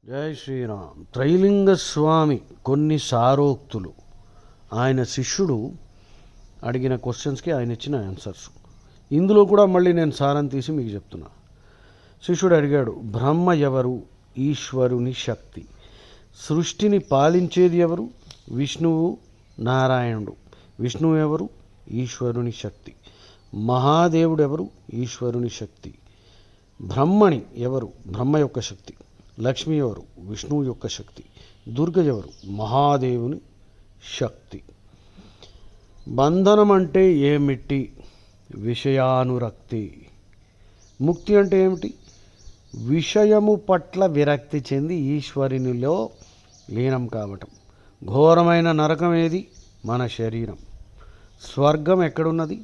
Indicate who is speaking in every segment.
Speaker 1: జై శ్రీరామ్. త్రైలింగ స్వామి కొన్ని సారోక్తులు, ఆయన శిష్యుడు అడిగిన క్వశ్చన్స్కి ఆయన ఇచ్చిన ఆన్సర్స్. ఇందులో కూడా మళ్ళీ నేను సారం తీసి మీకు చెప్తున్నా. శిష్యుడు అడిగాడు, బ్రహ్మ ఎవరు? ఈశ్వరుని శక్తి. సృష్టిని పాలించేది ఎవరు? విష్ణువు, నారాయణుడు. విష్ణువు ఎవరు? ఈశ్వరుని శక్తి. మహాదేవుడు ఎవరు? ఈశ్వరుని శక్తి. బ్రహ్మణి ఎవరు? బ్రహ్మ యొక్క శక్తి. లక్ష్మి ఎవరు? విష్ణువు యొక్క శక్తి. దుర్గ ఎవరు? మహాదేవుని శక్తి. బంధనం అంటే ఏమిటి? విషయానురక్తి. ముక్తి అంటే ఏమిటి? విషయము పట్ల విరక్తి చెంది ఈశ్వరునిలో లీనం కావటం. ఘోరమైన నరకం ఏది? మన శరీరం. స్వర్గం ఎక్కడున్నది?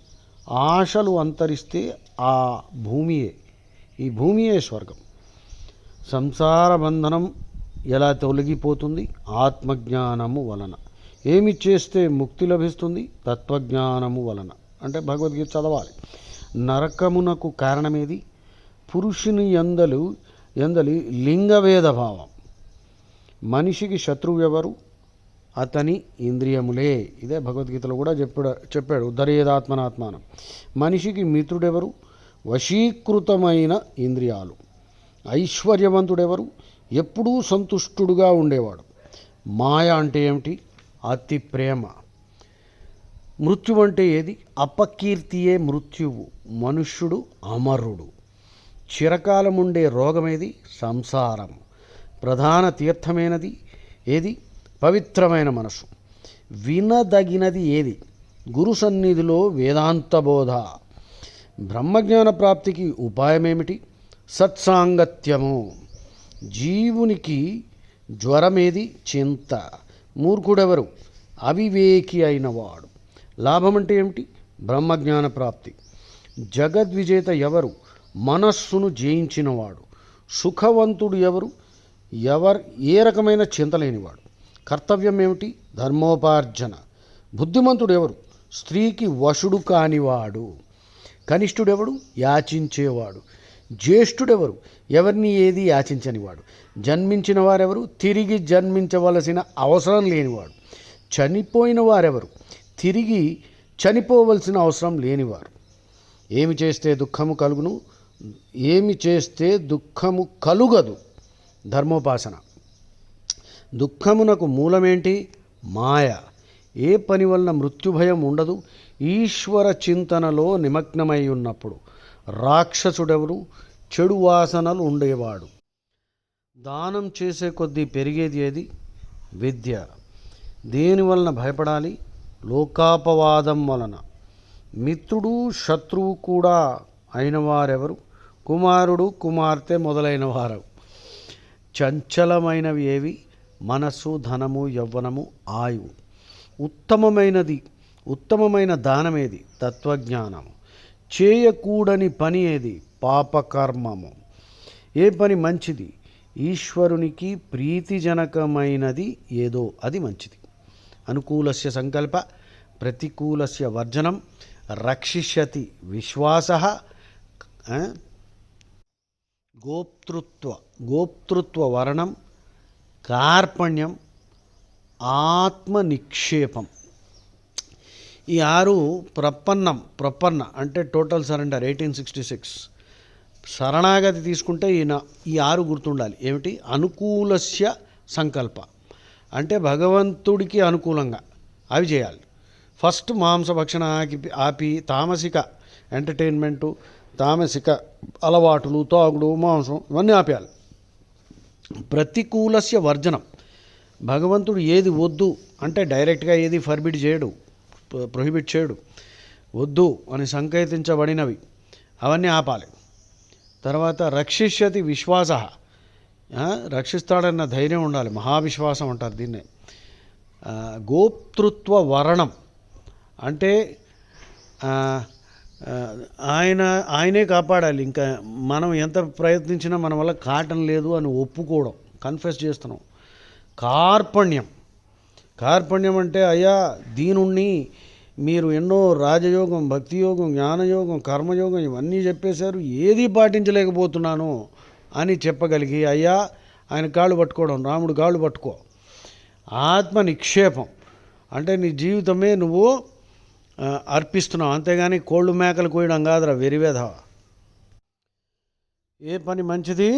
Speaker 1: ఆశలు అంతరిస్తే ఆ భూమియే, ఈ భూమియే స్వర్గం. సంసార బంధనం ఎలా తొలగిపోతుంది? ఆత్మజ్ఞానము వలన. ఏమి చేస్తే ముక్తి లభిస్తుంది? తత్వజ్ఞానము వలన. అంటే భగవద్గీత చదవాలి. నరకమునకు కారణమేది? పురుషుని ఎందలి లింగభేదభావం. మనిషికి శత్రువు ఎవరు? అతని ఇంద్రియములే. ఇదే భగవద్గీతలో కూడా చెప్పాడు ఉద్ధరేదాత్మనాత్మానం. మనిషికి మిత్రుడెవరు? వశీకృతమైన ఇంద్రియాలు. ఐశ్వర్యవంతుడెవరు? ఎప్పుడూ సంతుష్టుడుగా ఉండేవాడు. మాయ అంటే ఏమిటి? అతి ప్రేమ. మృత్యువు అంటే ఏది? అపకీర్తియే మృత్యువు. మనుష్యుడు అమరుడు. చిరకాలం ఉండే రోగమేది? సంసారం. ప్రధాన తీర్థమైనది ఏది? పవిత్రమైన మనసు. వినదగినది ఏది? గురు సన్నిధిలో వేదాంత బోధ. బ్రహ్మజ్ఞాన ప్రాప్తికి ఉపాయమేమిటి? సత్సాంగత్యము. జీవునికి జ్వరమేది? చింత. మూర్ఖుడెవరు? అవివేకి అయినవాడు. లాభం అంటే ఏమిటి? బ్రహ్మజ్ఞాన ప్రాప్తి. జగద్విజేత ఎవరు? మనస్సును జయించినవాడు. సుఖవంతుడు ఎవరు? ఏ రకమైన చింత లేనివాడు. కర్తవ్యం ఏమిటి? ధర్మోపార్జన. బుద్ధిమంతుడు ఎవరు? స్త్రీకి వశుడు కానివాడు. కనిష్ఠుడెవడు? యాచించేవాడు. జ్యేష్ఠుడెవరు? ఎవరిని ఏది యాచించనివాడు. జన్మించిన వారెవరు? తిరిగి జన్మించవలసిన అవసరం లేనివాడు. చనిపోయిన వారెవరు? తిరిగి చనిపోవలసిన అవసరం లేనివారు. ఏమి చేస్తే దుఃఖము కలుగును? ఏమి చేస్తే దుఃఖము కలుగదు? ధర్మోపాసన. దుఃఖమునకు మూలమేంటి? మాయ. ఏ పని వలన మృత్యుభయం ఉండదు? ఈశ్వర చింతనలో నిమగ్నమై ఉన్నప్పుడు. రాక్షసుడెవరు? చెడు వాసనలు ఉండేవాడు. దానం చేసే కొద్దీ పెరిగేది ఏది? విద్య. దేని వలన భయపడాలి? లోకాపవాదం వలన. మిత్రుడు శత్రువు కూడా అయిన వారెవరు? కుమారుడు కుమార్తె మొదలైన వారు. చంచలమైనవి ఏవి? మనస్సు, ధనము, యవ్వనము, ఆయువు. ఉత్తమమైన దానమేది? తత్వజ్ఞానము. చేయకూడని పని ఏది? పాపకర్మము. ఏ పని మంచిది? ఈశ్వరునికి ప్రీతిజనకమైనది ఏదో అది మంచిది. అనుకూలస్య సంకల్ప, ప్రతికూలస్య వర్జనం. రక్షిష్యతి విశ్వాసః. గోప్తృత్వ వరణం, కార్పణ్యం, ఆత్మనిక్షేపం. ఈ 6 ప్రపన్న అంటే టోటల్ సరెండర్ 1866. శరణాగతి తీసుకుంటే ఈ 6 గుర్తుండాలి. ఏమిటి? అనుకూలస్య సంకల్ప అంటే భగవంతుడికి అనుకూలంగా అవి చేయాలి. ఫస్ట్ మాంసభక్షణ ఆపి తామసిక ఎంటర్టైన్మెంటు, తామసిక అలవాటులు, తాగుడు, మాంసం ఇవన్నీ ఆపేయాలి. ప్రతికూలస్య వర్జనం. భగవంతుడు ఏది వద్దు అంటే డైరెక్ట్గా ఏది ప్రొహిబిట్ చేయడు. వద్దు అని సంకేతించబడినవి అవన్నీ ఆపాలి. తర్వాత రక్షిష్యతి విశ్వాస. రక్షిస్తాడన్న ధైర్యం ఉండాలి. మహావిశ్వాసం అంటారు దీన్నే. గోప్తృత్వ వరణం అంటే ఆయనే కాపాడాలి. ఇంకా మనం ఎంత ప్రయత్నించినా మన వల్ల కాటం లేదు అని ఒప్పుకోవడం, కన్ఫెస్ చేస్తున్నాం. కార్పణ్యం అంటే అయ్యా దీనుణ్ణి మీరు ఎన్నో రాజయోగం, భక్తియోగం, జ్ఞానయోగం, కర్మయోగం ఇవన్నీ చెప్పేశారు, ఏది పాటించలేకపోతున్నాను అని చెప్పగలిగి అయ్యా ఆయన కాళ్ళు పట్టుకోవడం, రాముడు కాళ్ళు పట్టుకో. ఆత్మ నిక్షేపం అంటే నీ జీవితమే నువ్వు అర్పిస్తున్నావు, అంతేగాని కోళ్ళు మేకలు కోయడం కాదురా వెరివేధ. ఏ పని మంచిది,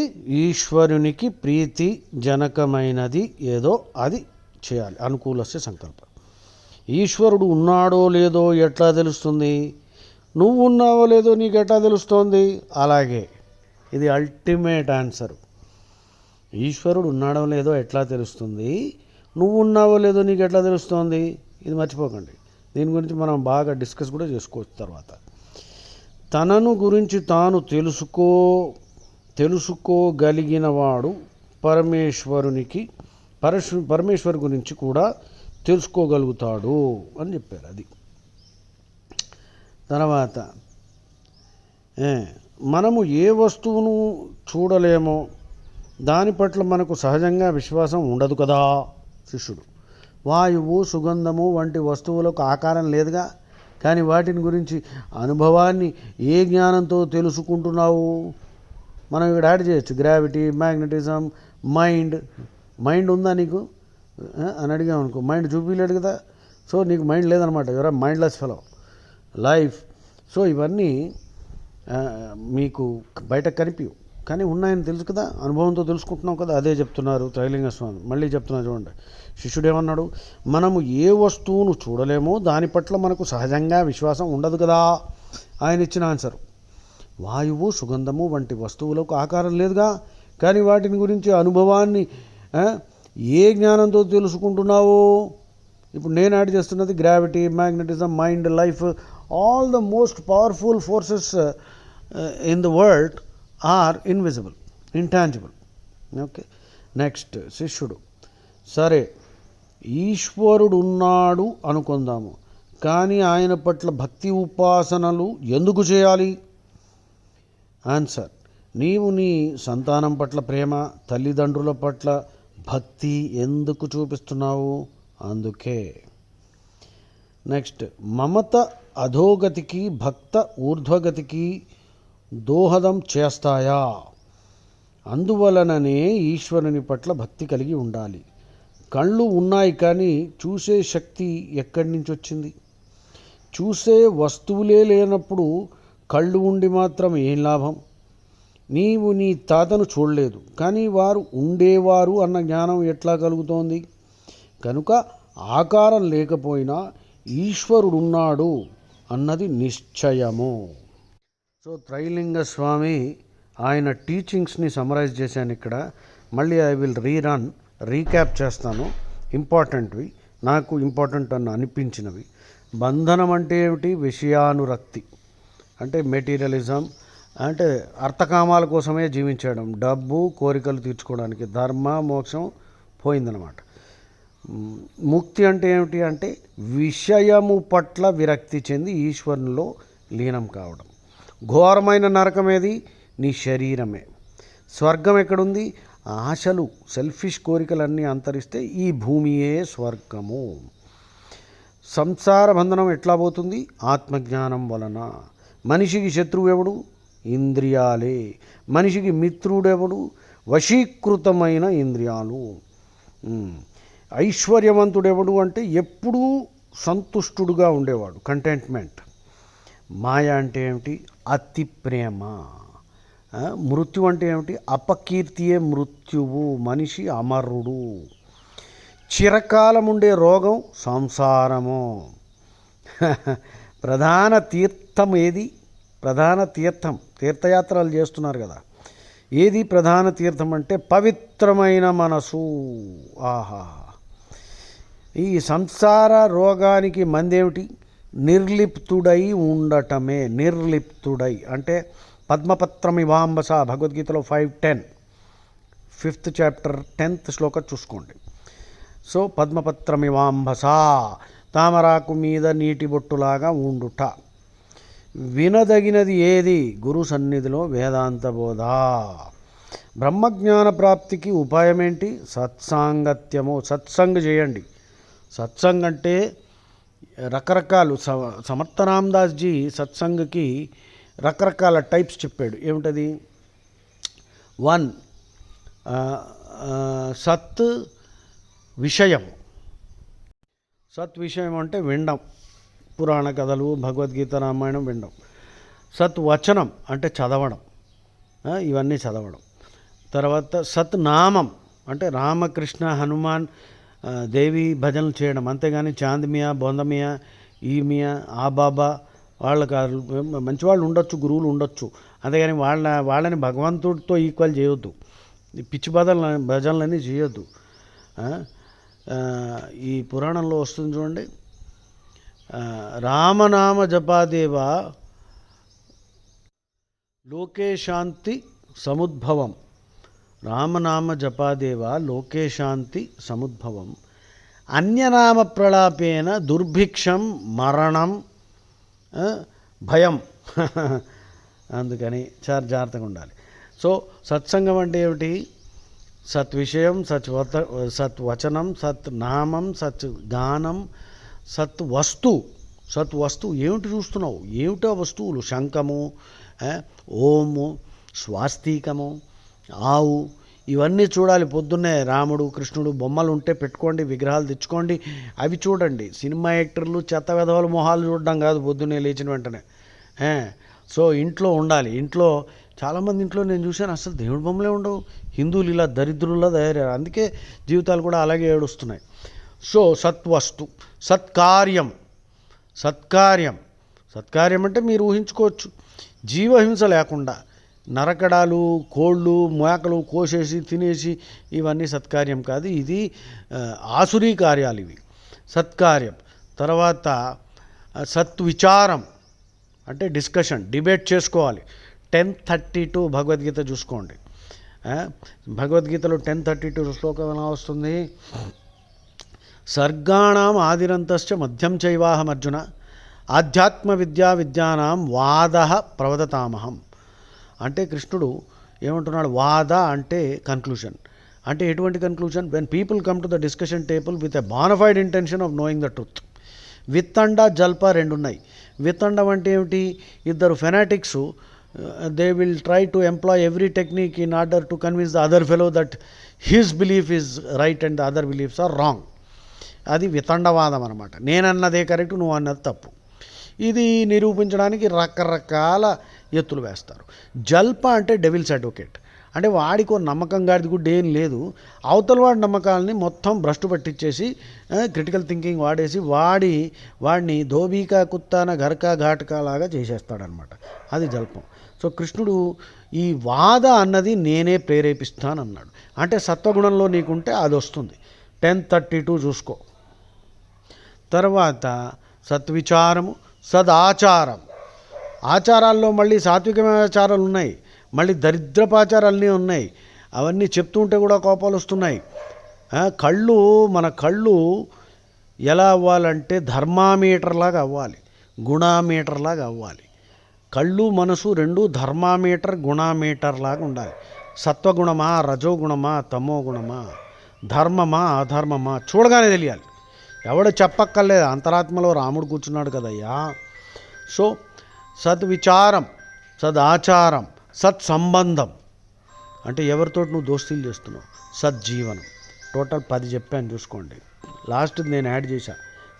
Speaker 1: ఈశ్వరునికి ప్రీతి జనకమైనది ఏదో అది చేయాలి. అనుకూలస్య సంకల్పం. ఈశ్వరుడు ఉన్నాడో లేదో ఎట్లా తెలుస్తుంది? నువ్వు ఉన్నావో లేదో నీకు ఎట్లా తెలుస్తోంది? అలాగే ఇది అల్టిమేట్ ఆన్సర్. ఈశ్వరుడు ఉన్నాడో లేదో ఎట్లా తెలుస్తుంది, నువ్వు ఉన్నావో లేదో నీకు ఎట్లా తెలుస్తోంది? ఇది మర్చిపోకండి. దీని గురించి మనం బాగా డిస్కస్ కూడా చేసుకోవచ్చు తర్వాత. తనను గురించి తాను తెలుసుకోగలిగినవాడు పరమేశ్వరు గురించి కూడా తెలుసుకోగలుగుతాడు అని చెప్పారు. అది తర్వాత మనము ఏ వస్తువును చూడలేమో దాని పట్ల మనకు సహజంగా విశ్వాసం ఉండదు కదా. శిష్యుడు, వాయువు, సుగంధము వంటి వస్తువులకు ఆకారం లేదుగా, కానీ వాటిని గురించి అనుభవాన్ని ఏ జ్ఞానంతో తెలుసుకుంటున్నావు? మనం ఇక్కడ యాడ్ చేయొచ్చు. గ్రావిటీ, మ్యాగ్నెటిజం, మైండ్ ఉందా నీకు అని అడిగామనుకో, మైండ్ చూపించలేడు కదా. సో నీకు మైండ్ లేదనమాట, ఎవరా మైండ్లెస్ ఫెలో లైఫ్. సో ఇవన్నీ మీకు బయట కనిపించవు, కానీ ఉన్నాయని తెలుసు కదా, అనుభవంతో తెలుసుకుంటున్నాం కదా. అదే చెప్తున్నారు త్రైలింగ స్వామి. మళ్ళీ చెప్తున్నారు చూడండి. శిష్యుడు ఏమన్నాడు? మనము ఏ వస్తువును చూడలేమో దాని పట్ల మనకు సహజంగా విశ్వాసం ఉండదు కదా. ఆయన ఇచ్చిన ఆన్సర్, వాయువు, సుగంధము వంటి వస్తువులకు ఆకారం లేదుగా, కానీ వాటిని గురించి అనుభవాన్ని ఏ జ్ఞానంతో తెలుసుకుంటున్నావు? ఇప్పుడు నేను యాడ్ చేస్తున్నది gravity, magnetism, mind, life, all the most powerful forces in the world are invisible, intangible. Okay. Next శిష్యుడు, సరే ఈశ్వరుడు ఉన్నాడు అనుకుందాము, కానీ ఆయన పట్ల భక్తి ఉపాసనలు ఎందుకు చేయాలి? ఆన్సర్, నీవు నీ సంతానం పట్ల ప్రేమ, తల్లిదండ్రుల పట్ల భక్తి ఎందుకు చూపిస్తున్నావు? అందుకే. నెక్స్ట్, మమత అధోగతికి, భక్త ఊర్ధ్వగతికి దోహదం చేస్తాయా? అందువలననే ఈశ్వరుని పట్ల భక్తి కలిగి ఉండాలి. కళ్ళు ఉన్నాయి కానీ చూసే శక్తి ఎక్కడి నుంచి వచ్చింది? చూసే వస్తువులే లేనప్పుడు కళ్ళు ఉండి మాత్రం ఏం లాభం? నీవు నీ తాతను చూడలేదు, కానీ వారు ఉండేవారు అన్న జ్ఞానం ఎట్లా కలుగుతోంది? కనుక ఆకారం లేకపోయినా ఈశ్వరుడున్నాడు అన్నది నిశ్చయము. సో త్రైలింగ స్వామి ఆయన టీచింగ్స్ని సమరైజ్ చేశాను ఇక్కడ. మళ్ళీ ఐ విల్ రీక్యాప్ చేస్తాను. ఇంపార్టెంట్వి, నాకు ఇంపార్టెంట్ అని అనిపించినవి. బంధనం అంటే ఏమిటి? విషయానురక్తి అంటే మెటీరియలిజం, అంటే అర్థకామాల కోసమే జీవించడం, డబ్బు, కోరికలు తీర్చుకోవడానికి. ధర్మ, మోక్షం పోయిందనమాట. ముక్తి అంటే ఏమిటి? అంటే విషయము పట్ల విరక్తి చెంది ఈశ్వరునిలో లీనం కావడం. ఘోరమైన నరకం ఏది? నీ శరీరమే. స్వర్గం ఎక్కడుంది? ఆశలు, సెల్ఫిష్ కోరికలన్నీ అంతరిస్తే ఈ భూమియే స్వర్గము. సంసార బంధనం ఎట్లా పోతుంది? ఆత్మజ్ఞానం వలన. మనిషికి శత్రువు ఎవడు? ఇంద్రియాలే. మనిషికి మిత్రుడెవడు? వశీకృతమైన ఇంద్రియాలు. ఐశ్వర్యవంతుడెవడు అంటే ఎప్పుడూ సంతుష్టుడుగా ఉండేవాడు, కంటెంట్మెంట్. మాయ అంటే ఏమిటి? అతి ప్రేమ. మృత్యు అంటే ఏమిటి? అపకీర్తియే మృత్యువు. మనిషి అమరుడు. చిరకాలం ఉండే రోగం సంసారము. ప్రధాన తీర్థం ఏది? ప్రధాన తీర్థం, తీర్థయాత్రలు చేస్తున్నారు కదా, ఏది ప్రధాన తీర్థం అంటే పవిత్రమైన మనసు. ఆహా. ఈ సంసార రోగానికి మందేమిటి? నిర్లిప్తుడై ఉండటమే. నిర్లిప్తుడై అంటే పద్మపత్రమివాంబస, భగవద్గీతలో 5:10, 5th చాప్టర్ 10th శ్లోకం చూసుకోండి. సో పద్మపత్రమివాంబస, తామరాకు మీద నీటి బొట్టులాగా ఉండుట. వినదగినది ఏది? గురు సన్నిధిలో వేదాంత బోధ. బ్రహ్మజ్ఞాన ప్రాప్తికి ఉపాయం ఏంటి? సత్సాంగత్యము. సత్సంగ్ చేయండి. సత్సంగ్ అంటే రకరకాలు. సమర్థ రామదాస్ జీ సత్సంగ్కి రకరకాల టైప్స్ చెప్పాడు. ఏమిటది? 1 సత్ విషయం. సత్ విషయం అంటే వినడం, పురాణ కథలు, భగవద్గీత, రామాయణం వినడం. సత్ వచనం అంటే చదవడం, ఇవన్నీ చదవడం. తర్వాత సత్ నామం అంటే రామకృష్ణ హనుమాన్ దేవి భజనలు చేయడం. అంతేగాని చాందమియా, బొందమియా, ఈ మియా, ఆ బాబా వాళ్ళకి మంచి వాళ్ళు ఉండొచ్చు, గురువులు ఉండొచ్చు, అంతేగాని వాళ్ళని భగవంతుడితో ఈక్వల్ చేయొద్దు. పిచ్చి భజనలన్నీ చేయొద్దు. ఈ పురాణంలో వస్తుంది చూడండి, రామనామ జపాదేవ లోకే శాంతి సముద్భవం. రామనామ జపాదేవ లోకే శాంతి సముద్భవం. అన్యనామ ప్రలాపేన దుర్భిక్షం మరణం భయం. అందుకని చాలా జాగ్రత్తగా ఉండాలి. సో సత్సంగం అంటే ఏమిటి? సత్ విషయం, సత్ వచనం, సత్ నామం, సత్ గానం, సత్ వస్తు. సత్ వస్తువు ఏమిటి చూస్తున్నావు? ఏమిటో వస్తువులు? శంఖము, ఓము, స్వాస్తికము, ఆవు, ఇవన్నీ చూడాలి. పొద్దున్నే రాముడు, కృష్ణుడు బొమ్మలు ఉంటే పెట్టుకోండి, విగ్రహాలు తెచ్చుకోండి, అవి చూడండి. సినిమా యాక్టర్లు చెత్త వెధవల మొహాలు చూడడం కాదు పొద్దున్నే లేచిన వెంటనే. సో ఇంట్లో ఉండాలి. ఇంట్లో చాలామంది ఇంట్లో నేను చూశాను అసలు దేవుడి బొమ్మలే ఉండవు. హిందువులు ఇలా దరిద్రుల్లా తయారయ్యారు, అందుకే జీవితాలు కూడా అలాగే ఏడుస్తున్నాయి. సో సత్వస్తు. సత్కార్యం. సత్కార్యం సత్కార్యం అంటే మీరు ఊహించుకోవచ్చు, జీవహింస లేకుండా నరకడాలు, కోళ్ళు, మేకలు కోసేసి తినేసి, ఇవన్నీ సత్కార్యం కాదు. ఇది ఆసురీ కార్యాలు ఇవి, సత్కార్యం. తర్వాత సత్విచారం అంటే డిస్కషన్, డిబేట్ చేసుకోవాలి. 10:32 భగవద్గీత చూసుకోండి. భగవద్గీతలో 10:32 శ్లోకం ఎలా వస్తుంది? సర్గాణం ఆదిరంతశ్చ మధ్యం చైవాహం అర్జున ఆధ్యాత్మ విద్యానాం వాద ప్రవదతామహం. అంటే కృష్ణుడు ఏమంటున్నాడు? వాద అంటే కన్క్లూషన్. అంటే ఎటువంటి conclusion? When people come to the discussion table with a bona fide intention of knowing the truth. విత్తండ, జల్ప రెండు ఉన్నాయి. విత్తండం అంటే ఏమిటి? ఇద్దరు fanatics, they will try to employ every technique in order to convince the other fellow that his belief is right and the other beliefs are wrong. అది వితండవాదం అనమాట. నేనన్నదే కరెక్ట్, నువ్వు అన్నది తప్పు. ఇది నిరూపించడానికి రకరకాల ఎత్తులు వేస్తారు. జల్ప అంటే డెవిల్స్ అడ్వకేట్. అంటే వాడికో నమ్మకం గాడిది కూడా ఏం లేదు, అవతల వాడి నమ్మకాలని మొత్తం భ్రష్టు పట్టించేసి క్రిటికల్ థింకింగ్ వాడేసి వాడిని ధోబీకా కుత్తాన ఘర్కా ఘాటకా లాగా చేసేస్తాడనమాట. అది జల్పం. సో కృష్ణుడు ఈ వాద అన్నది నేనే ప్రేరేపిస్తానన్నాడు. అంటే సత్వగుణంలో నీకుంటే అది వస్తుంది. 10:32 చూసుకో. తర్వాత సత్విచారము, సదాచారం. ఆచారాల్లో మళ్ళీ సాత్వికమైన ఆచారాలు ఉన్నాయి, మళ్ళీ దరిద్రపాచారాలన్నీ ఉన్నాయి. అవన్నీ చెప్తూ ఉంటే కూడా కోపాలు వస్తున్నాయి. మన కళ్ళు ఎలా అవ్వాలంటే ధర్మామీటర్ లాగా అవ్వాలి, గుణామీటర్ లాగా అవ్వాలి. కళ్ళు మనసు రెండు ధర్మామీటర్, గుణామీటర్ లాగా ఉండాలి. సత్వగుణమా, రజోగుణమా, తమో గుణమా, ధర్మమా, అధర్మమా చూడగానే తెలియాలి. ఎవడో చెప్పక్కర్లేదు, అంతరాత్మలో రాముడు కూర్చున్నాడు కదయ్యా. సో సద్విచారం, సదాచారం, సత్సంబంధం అంటే ఎవరితో నువ్వు దోస్తీలు చేస్తున్నావు. సజ్జీవనం. టోటల్ 10 చెప్పాను చూసుకోండి. లాస్ట్ నేను యాడ్ చేశా.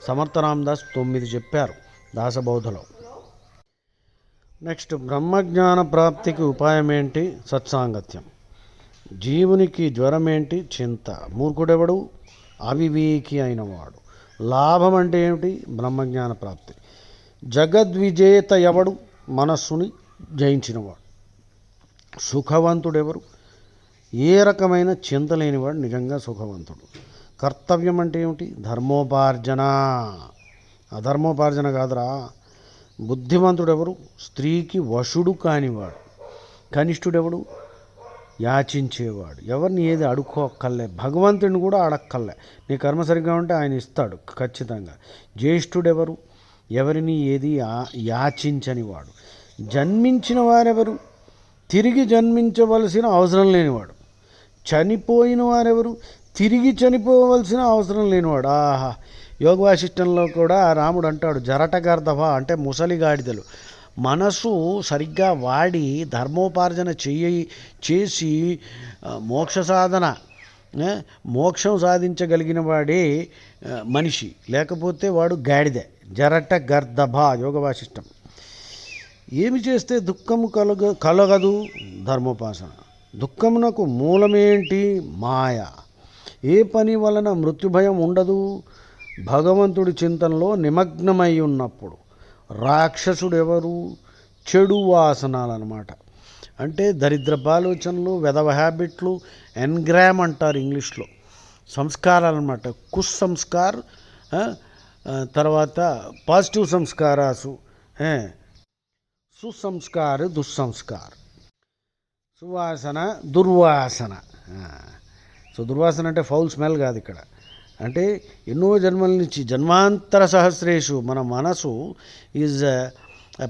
Speaker 1: సమర్థ రామదాస్ 9 చెప్పారు దాసబౌధలో. నెక్స్ట్ బ్రహ్మజ్ఞాన ప్రాప్తికి ఉపాయం ఏంటి? సత్సాంగత్యం. జీవునికి జ్వరం ఏంటి? చింత. మూర్ఖుడెవడు? అవివేకి అయినవాడు. లాభం అంటే ఏమిటి? బ్రహ్మజ్ఞాన ప్రాప్తి. జగద్విజేత ఎవడు? మనస్సుని జయించినవాడు. సుఖవంతుడెవరు? ఏ రకమైన చింత లేనివాడు నిజంగా సుఖవంతుడు. కర్తవ్యం అంటే ఏమిటి? ధర్మోపార్జన. అధర్మోపార్జన కాదురా. బుద్ధిమంతుడెవరు? స్త్రీకి వశుడు కానివాడు. కనిష్ఠుడెవడు? యాచించేవాడు. ఎవరిని ఏది అడుక్కోక్కర్లే, భగవంతుడిని కూడా అడక్కర్లే. నీ కర్మ సరిగ్గా ఉంటే ఆయన ఇస్తాడు ఖచ్చితంగా. జ్యేష్ఠుడెవరు? ఎవరిని ఏది యాచించని వాడు. జన్మించిన వారెవరు? తిరిగి జన్మించవలసిన అవసరం లేనివాడు. చనిపోయిన వారెవరు? తిరిగి చనిపోవలసిన అవసరం లేనివాడు. ఆహా, యోగ వాసిష్టంలో కూడా రాముడు అంటాడు, జరటగర్ధవ అంటే ముసలిగాడిదలు. మనసు సరిగ్గా వాడి ధర్మోపార్జన చేసి మోక్ష సాధన మోక్షం సాధించగలిగిన వాడే మనిషి, లేకపోతే వాడు గాడిద. జరట గర్దభ యోగ వాసిష్టం. ఏమి చేస్తే దుఃఖము కలగదు? ధర్మోపాసన. దుఃఖమునకు మూలమేంటి? మాయ. ఏ పని వలన మృత్యుభయం ఉండదు? భగవంతుడి చింతనలో నిమగ్నమై ఉన్నప్పుడు. రాక్షసుడు ఎవరు? చెడు వాసనలు అన్నమాట. అంటే దరిద్రపు ఆలోచనలు, వెధవ హ్యాబిట్లు, ఎన్గ్రామ్ అంటారు ఇంగ్లీష్లో. సంస్కారాలు అన్నమాట. కుసంస్కార్, తర్వాత పాజిటివ్ సంస్కారాసు, సుసంస్కార్, దుస్సంస్కార్. సువాసన, దుర్వాసన. సో దుర్వాసన అంటే ఫౌల్ స్మెల్ కాదు ఇక్కడ. అంటే ఎన్నో జన్మల నుంచి, జన్మాంతర సహస్రేషు, మన మనసు ఈజ్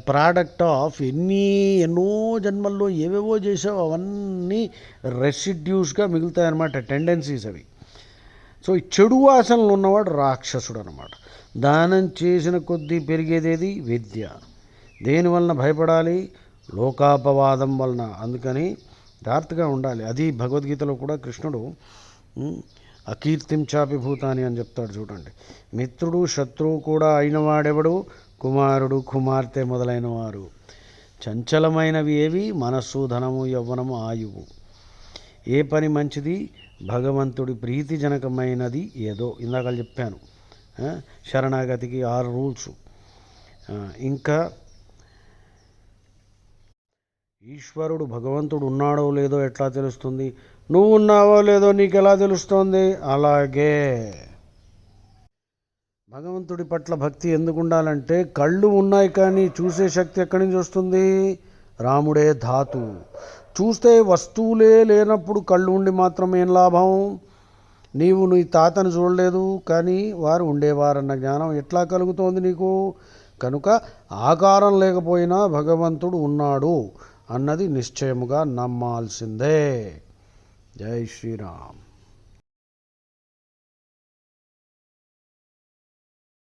Speaker 1: ప్రోడక్ట్ ఆఫ్ ఎన్నో జన్మల్లో ఏవేవో చేసావు, అవన్నీ రెసిడ్యూస్గా మిగులుతాయన్నమాట, టెండెన్సీస్ అవి. సో ఈ చెడు వాసనలు ఉన్నవాడు రాక్షసుడు అనమాట. దానం చేసిన కొద్దీ పెరిగేదేది? విద్య. దేనివలన భయపడాలి? లోకాపవాదం వలన. అందుకని జాగ్రత్తగా ఉండాలి. అది భగవద్గీతలో కూడా కృష్ణుడు అకీర్తిం చాపి భూతాని అని చెప్తాడు చూడండి. మిత్రుడు శత్రువు కూడా అయినవాడెవడు? కుమారుడు కుమార్తె మొదలైన వారు. చంచలమైనవి ఏవి? మనస్సు, ధనము, యవ్వనము, ఆయువు. ఏ పని మంచిది? భగవంతుడి ప్రీతిజనకమైనది ఏదో. ఇందాక చెప్పాను, శరణాగతికి 6 రూల్స్. ఇంకా ఈశ్వరుడు, భగవంతుడు ఉన్నాడో లేదో ఎట్లా తెలుస్తుంది? నువ్వు ఉన్నావో లేదో నీకు ఎలా తెలుస్తోంది? అలాగే భగవంతుడి పట్ల భక్తి ఎందుకు ఉండాలంటే, కళ్ళు ఉన్నాయి కానీ చూసే శక్తి ఎక్కడి నుంచి వస్తుంది? రాముడే ధాతు. చూస్తే వస్తువులే లేనప్పుడు కళ్ళు ఉండి మాత్రం ఏం లాభం? నీవు నీ తాతను చూడలేదు కానీ వారు ఉండేవారన్న జ్ఞానం ఎట్లా కలుగుతోంది నీకు? కనుక ఆకారం లేకపోయినా భగవంతుడు ఉన్నాడు అన్నది నిశ్చయముగా నమ్మాల్సిందే. జై శ్రీరామ్.